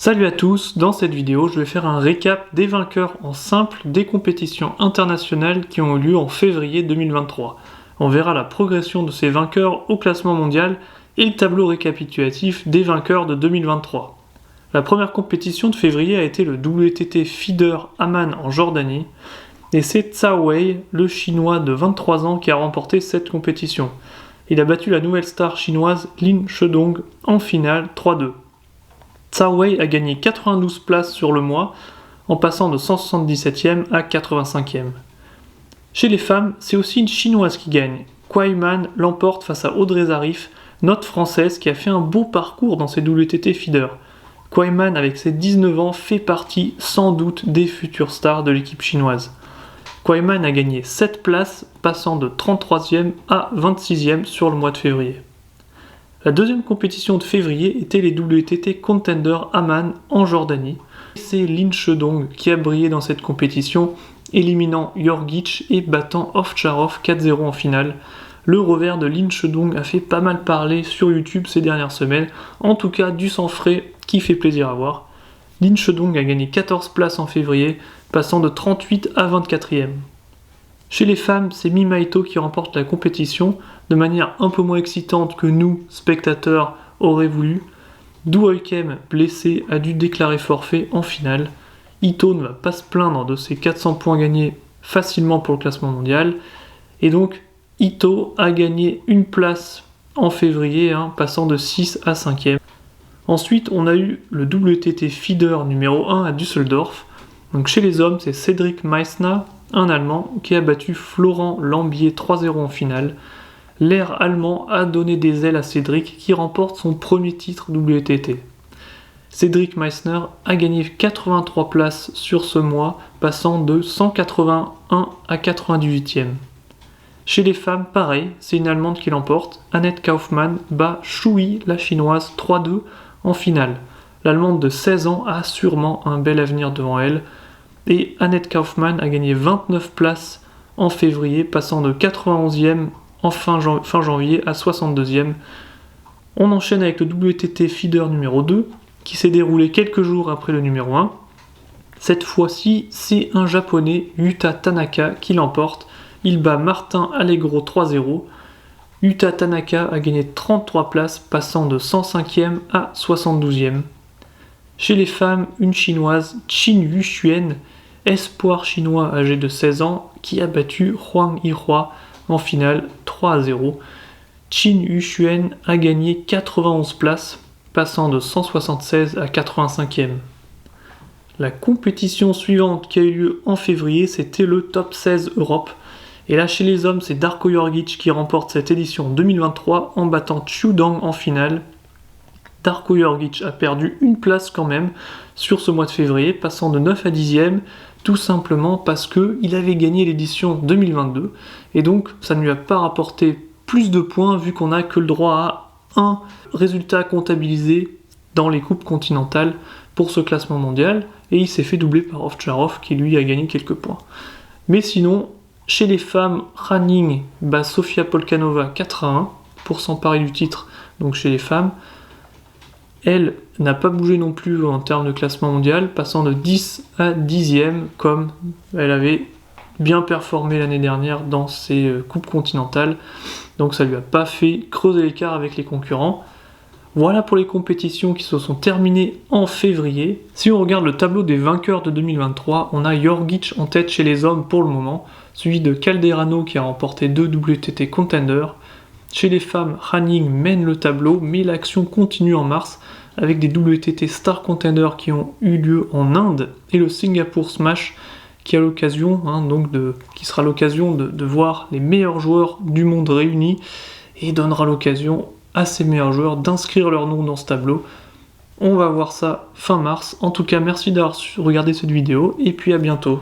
Salut à tous, dans cette vidéo je vais faire un récap des vainqueurs en simple des compétitions internationales qui ont eu lieu en février 2023. On verra la progression de ces vainqueurs au classement mondial et le tableau récapitulatif des vainqueurs de 2023. La première compétition de février a été le WTT Feeder Amman en Jordanie, et c'est Zhao Wei, le chinois de 23 ans, qui a remporté cette compétition. Il a battu la nouvelle star chinoise Lin Shedong en finale 3-2. Zhao Wei a gagné 92 places sur le mois, en passant de 177e à 85e. Chez les femmes, c'est aussi une chinoise qui gagne. Kuai Man l'emporte face à Audrey Zarif, notre française qui a fait un beau parcours dans ses WTT Feeder. Kuai Man, avec ses 19 ans, fait partie sans doute des futures stars de l'équipe chinoise. Kuai Man a gagné 7 places, passant de 33e à 26e sur le mois de février. La deuxième compétition de février était les WTT Contender Amman en Jordanie. C'est Lin Shedong qui a brillé dans cette compétition, éliminant Yorgic et battant Ovtcharov 4-0 en finale. Le revers de Lin Shedong a fait pas mal parler sur YouTube ces dernières semaines, en tout cas du sang frais qui fait plaisir à voir. Lin Shedong a gagné 14 places en février, passant de 38 à 24e. Chez les femmes, c'est Mima Ito qui remporte la compétition, de manière un peu moins excitante que nous, spectateurs, auraient voulu. Du Hoykem, blessé, a dû déclarer forfait en finale. Ito ne va pas se plaindre de ses 400 points gagnés facilement pour le classement mondial. Et donc, Ito a gagné une place en février, passant de 6 à 5e. Ensuite, on a eu le WTT Feeder numéro 1 à Düsseldorf. Donc chez les hommes, c'est Cédric Meissner, un Allemand, qui a battu Florent Lambier 3-0 en finale. L'air allemand a donné des ailes à Cédric, qui remporte son premier titre WTT. Cédric Meissner a gagné 83 places sur ce mois, passant de 181 à 98e. Chez les femmes, pareil, c'est une Allemande qui l'emporte. Annette Kaufmann bat Shui, la chinoise, 3-2 en finale. L'Allemande de 16 ans a sûrement un bel avenir devant elle. Et Annette Kaufmann a gagné 29 places en février, passant de 91e en fin janvier à 62e. On enchaîne avec le WTT Feeder numéro 2, qui s'est déroulé quelques jours après le numéro 1. Cette fois-ci, c'est un japonais, Yuta Tanaka, qui l'emporte. Il bat Martin Allegro 3-0. Yuta Tanaka a gagné 33 places, passant de 105e à 72e. Chez les femmes, une chinoise, Qin Yuxuan, espoir chinois âgé de 16 ans, qui a battu Huang Yihua en finale 3-0. Qin Yuxuan a gagné 91 places, passant de 176 à 85e. La compétition suivante qui a eu lieu en février, c'était le Top 16 Europe. Et là, chez les hommes, c'est Darko Yorgic qui remporte cette édition 2023 en battant Qiu Dang en finale. Darko Yorgic a perdu une place quand même sur ce mois de février, passant de 9 à 10e, tout simplement parce qu'il avait gagné l'édition 2022, et donc ça ne lui a pas rapporté plus de points vu qu'on n'a que le droit à un résultat comptabilisé dans les coupes continentales pour ce classement mondial, et il s'est fait doubler par Ovtcharov qui lui a gagné quelques points. Mais sinon, chez les femmes, Han Ying bat Sofia Polkanova 4-1 pour s'emparer du titre, donc chez les femmes. Elle n'a pas bougé non plus en termes de classement mondial, passant de 10 à 10e, comme elle avait bien performé l'année dernière dans ses coupes continentales. Donc ça lui a pas fait creuser l'écart avec les concurrents. Voilà pour les compétitions qui se sont terminées en février. Si on regarde le tableau des vainqueurs de 2023, on a Yorgic en tête chez les hommes pour le moment, suivi de Calderano qui a remporté 2 WTT Contender. Chez les femmes, Han Ying mène le tableau, mais l'action continue en mars avec des WTT Star Contender qui ont eu lieu en Inde et le Singapore Smash qui sera l'occasion de voir les meilleurs joueurs du monde réunis et donnera l'occasion à ces meilleurs joueurs d'inscrire leur nom dans ce tableau. On va voir ça fin mars. En tout cas, merci d'avoir regardé cette vidéo et puis à bientôt.